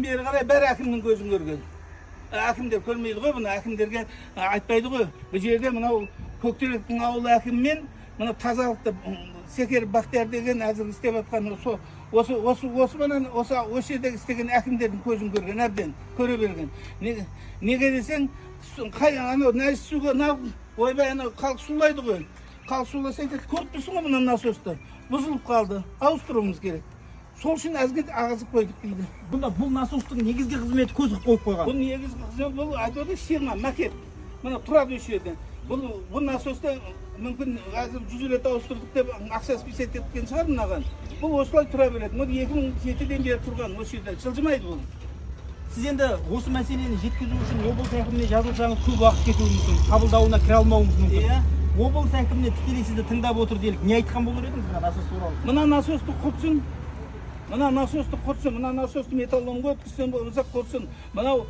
көптен бері қарай бәрі әкімнің көзін көрген. Әкімдер көрмейді ғой бұны, әкімдерге айтпайды ғой. Бұл жерде мынау Көктеректің ауыл әкімімен мына тазалықты Секер Бақтияр деген әзір істеп жатқан осы жердегі істеген әкімдердің көзін көрген, әбден көре берген. Неге десең, анау нәжіс суға, ойбай анау халық сулайды ғой. Халық суласа айтады, көріп тұрсың ғой мына насосты, бұзылып қалды, ауыстыруымыз керек. Сол үшін әзге ағызып қойдық дейді. Бұл насостың негізгі қызметі көзі қойып қойған. Бұл негізгі қызметі, бұл айтады ширма, макет. Мына тұрады осы жерде. Бұл насосты мүмкін әзір 100 рет ауыстырдық деп ақшасы писет кеткен шығар мынаған. Бұл осылай тұра береді. Бұл 2007-ден бері тұрған осы жерде. Жылжымайды бұл. Сіз енді осы мәселені жеткізу үшін облыс әкіміне жазылсаңыз көп уақыт кетуі мүмкін. Қабылдауына кіре алмауыңыз мүмкін. Иә. Облыс әкіміне тікелей сізді тыңдап отыр делік. Не айтқан болар едіңіз мына насос туралы? Мына насосты құртсын. Мына насосты құртсын. Мына насосты металлонға өткізсін, болмаса құртсын. Мынау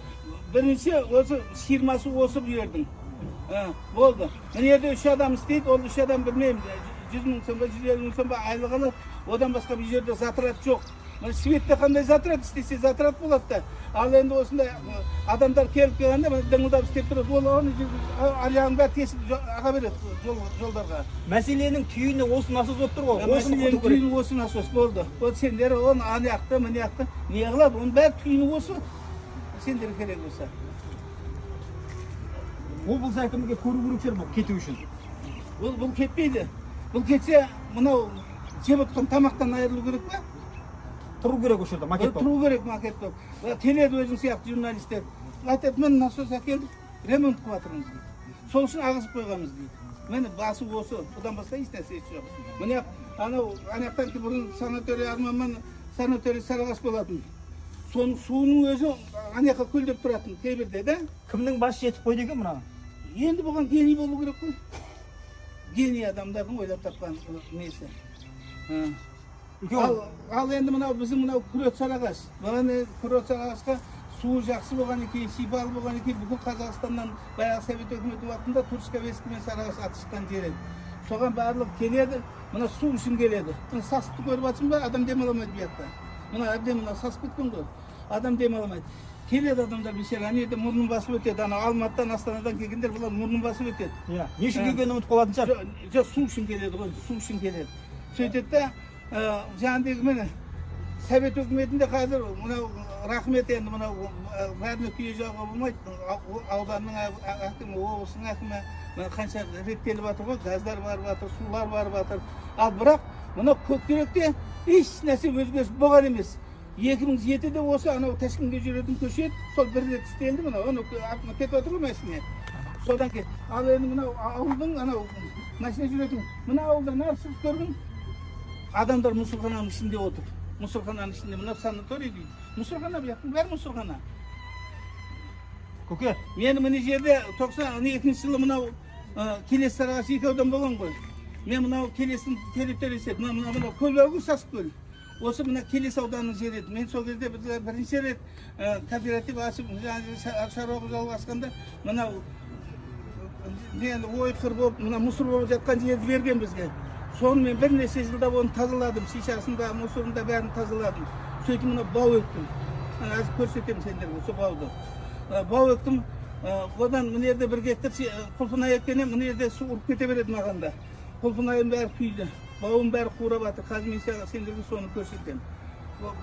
бірінші осы ширмасы осы бұл жердің. Болды. Мына жерде 3 адам істейді, ол 3 адам білмеймін. 100 мың сом ба, 150 мың сом ба айлық алады. Одан басқа бұл жерде затрат жоқ. Светте қандай затрат істесе затрат болады да. Ал енді осындай адамдар келіп келгенде дыңылдап істеп тұрады. Ол аяғын бәрі тесіп аға береді жолдарға. Мәселенің түйіні осы насос болып тұр ғой. Мәселенің түйіні осы насос болды. Ол сендер оны аяқты, мыняқты не қылады? Оның бәрі түйіні осы. Сендер керек болса. Облыс әкімге көру керек жер бұл кету үшін. Бұл кетпейді. Бұл кетсе, мынау жеп отқан тамақтан айырылу керек па? Тұру керек осы жерде, макет болып. Тұру керек макет болып. Келеді өзің сияқты журналистер. Айтады, мен насос әкелдік, ремонт қылып жатырмыз дейді. Сол үшін ағызып қойғанбыз дейді. Мені басы осы, одан басқа ешнәрсе жоқ. Міне анаяқтан ки бұрын санаторий Арман санаторий Сарыағаш болатын. Соның суының өзі анаяққа көлдеп тұратын кейбірде да. Кімнің басы жетіп қойды екен мына? Енді бұған гений болу керек қой. Гений адамдардың ойлап тапқан несі. Ал енді мынау біздің мынау Күрет Сарыағаш. Күрет Сарыағашқа суы жақсы болған екен, сипалы болған екен, бүкіл Қазақстаннан баяғы Совет өкіметі уақытында Турсковецкий мен Сарыағаш аты шыққан жер еді. Соған барлық келеді, мына су үшін келеді. Мына сасықты көріп жатсың ба, адам демаламайды бұл жақта. Мына әбден мына сасып кеткен ғой. Адам демаламайды. Келеді адамдар бейшара, ана жерде мұрнын басып өтеді. Ана Алматыдан, Астанадан келгендер бұлар мұрнын басып өтеді. Иә. Не үшін келгенін ұмытып қалатын шығар? Жоқ, су үшін келеді ғой, су үшін келеді. Сөйтеді де жаңағыдегі міне Совет өкіметінде қазір мынау рахмет енді мынау бәріне күйе жағуға болмайды. Ауданның әкімі, облыстың әкімі қанша реттеліп жатыр ғой, газдар барып жатыр, сулар барып жатыр. Ал бірақ мынау Көктеректе еш нәрсе өзгеріс болған емес. 2007-де осы анау Ташкентке жүретін көше сол бір рет істелді мынау, оны кетіп отыр ғой мәшине. Содан кейін, ал енді мынау ауылдың анау мәшине жүретін, мына ауылдан шығып көрдің, адамдар мұсырхананың ішінде отыр. Мұсырхананың ішінде, мына санаторий дейді. Мұсырхана бұл жақтың бәрі мұсырхана. Көке, мен мына жерде 92 жылы мынау Келес Сарыағаш 2 аудан болған ғой. Мен мынау Келестің территориясы, мынау көл сасық көл. Осы мына Келес ауданының жері еді. Мен сол кезде бірінші рет кооператив ашып, шаруа қожалығы ашқанда мынау ойқыр болып, мына мұсыр болып жатқан жерді берген бізге. Соны мен бірнеше жылда оны тазаладым, шишасында, мұсырында бәрін тазаладым. Сөйтіп мына бау өктім. Әзір көрсетемін сендерге сол бауды. Бау өктім, одан мына жерде 1 гектар құлпынай еккенем, мына жерде су ұрып кете береді мағанда. Құлпынайым бәрі күйді, бауым бәрі қурап жатыр. Қазір мен сендерге соны көрсетемін.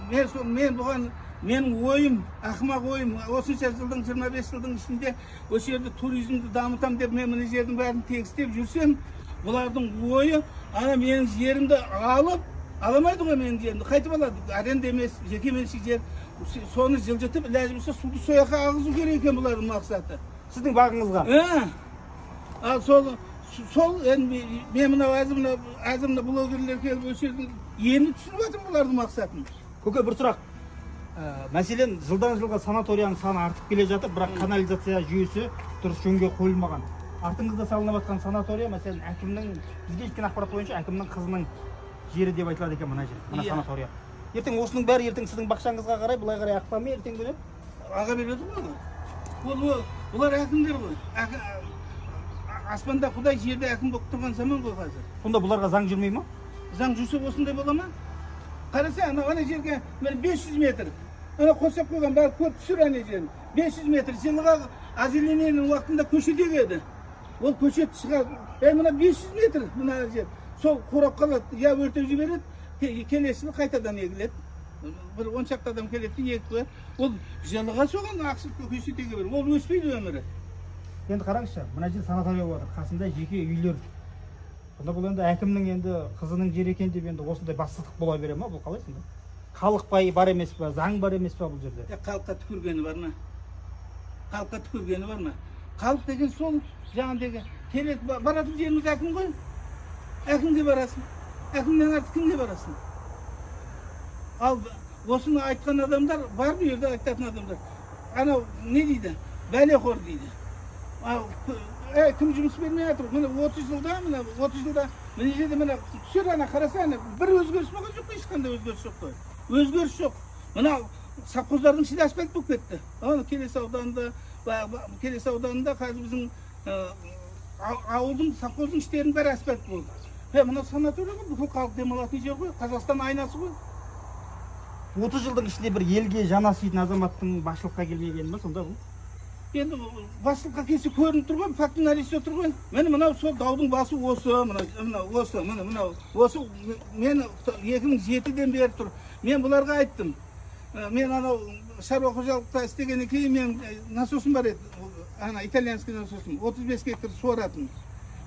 Мен бұған, менің ойым, ақымақ ойым, осынша жылдың, 25 жылдың ішінде осы жерде туризмді дамытам деп мен мына жердің бәрін тегістеп жүрсем, бұлардың ойы, ана менің жерімді алып, аламайды ғой менің жерімді, қайтып алады. Аренда емес, жеке меншік жер, соны жылжытып, ләжім болса суды сояққа ағызу керек екен бұлардың мақсаты. Сіздің бағыңызға? Ал сол мен мынау әзір блогерлер келіп осы жердің ені түсініп жатыр бұлардың мақсатын. Көке, бір сұрақ. Мәселен, жылдан жылға санаторияның саны артып келе жатыр, бірақ канализация жүйесі дұрыс жөнге қойылмаған. Артыңызда салынып жатқан санатория, мәселен, әкімнің, бізге жеткен ақпарат бойынша әкімнің қызының жері деп айтылады екен мына жер, мына санатория. Ертең осының бәрі ертең сіздің бақшаңызға қарай, былай қарай ақпа ме ертең бөлеп? Аға береді ғой. Бұлар әкімдер ғой. Аспанда Құдай жерде әкім болып тұрған заман ғой қазір. Сонда бұларға заң жүрмей ма? Заң жүрсе осындай бола ма? Қараса, ана жерге 500 метр. ана қоршап қойған бәрі көріп түсір ана жерін. 500 метр жылға озелененің уақытында көшедегі еді. Ол көшет шығады. Мына 500 метр мына жер. Сол қурап қалады, я өртеп жібереді, келесі жылы қайтадан егіледі. Бір 10 шақты адам келеді, егіп. Ол жылға соған ақсы көшетеге бер. Ол өспейді өмірі. Енді қараңызшы, мына жер санатория бар, қасында жеке үйлер. Сонда бұл енді әкімнің енді қызының жері екен деп енді осындай бассыздық бола бере ма? Бұл қалай сонда? Халық бар емес па, заң бар емес па бұл жерде? Халыққа түкіргені бар ма? Халыққа түкіргені бар ма? Халық деген сол жаңағыдегі келеді, баратын жеріміз әкім ғой. Әкімге барасың. Әкімнен артық кімге барасың? Ал осыны айтқан адамдар бар бұл жерде айтатын адамдар. Анау не дейді? Бәлеқор дейді. Кім жұмыс бермей жатыр? Міне 30 жылда, міне 30 жылда міне жерде міне түсер ана қараса, бір өзгеріс болған жоқ, ешқандай өзгеріс жоқ қой. Өзгеріс жоқ. Мына совхоздардың ішінде асфальт болып кетті. Ана Келес ауданында қазір біздің ауылдың совхоздың іштерінің бәрі асфальт болды. Мына санатория ғой, бүкіл халық демалатын жер ғой, Қазақстан айнасы ғой. 30 жылдың ішінде бір елге жанаситын азаматтың басшылыққа келмегені ма сонда бұл? Енді басшылыққа келсе көрініп тұр ғой, фактінің нәресі тұр ғой. Міне мынау сол даудың басы осы, осы мен 2007-ден бері тұр. Мен бұларға айттым. Мен анау шаруа қожалықта істегеннен кейін мен насосым бар еді. Ана итальянский насосым 35 гектар суаратын.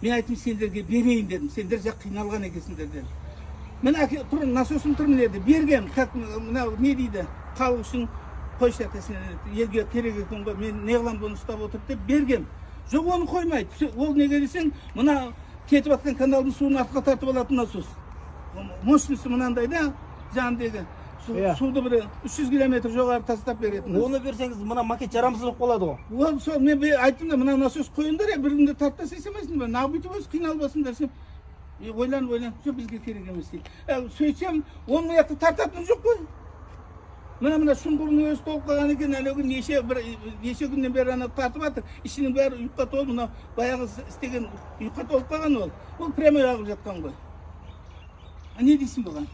Мен айттым, сендерге берейін дедім. Сендер жақ қиналған екенсіңдер дедім. Мен тұр, насосым тұр міне деді. Бергем, мынау не дейді? Халық үшін қойшы атасына елге керек екен ғой. Мен не қылам бұны ұстап отырып деп бергем. Жоқ, оны қоймайды. Ол неге десең, мына кетіп жатқан каналдың суын артқа тартып алатын насос. Мощності мынандай да, жаңағыдегі суды бір 300 километр жоғары тастап беретін. Оны берсеңіз мына макет жарамсыз болып қалады ғой. Ол сол мен айттым да, мына насос қойыңдар, бір күнде тарта сейсемейсің ба? Нағып бүйтіп өзі қиналбасыңдар сен. Ойлан, жоқ бізге керек емес дейді. Сөйтсем, оның аяқты тартатын жоқ қой. Мына шұңғырының өзі толып қалған екен, әлі күн неше күннен бері ана тартып жатыр. Ішінің бәрі ұйыққа толып, мына баяғы істеген ұйыққа толып қалған ол. Ол прямой ағып жатқан ғой. Не дейсің бұған?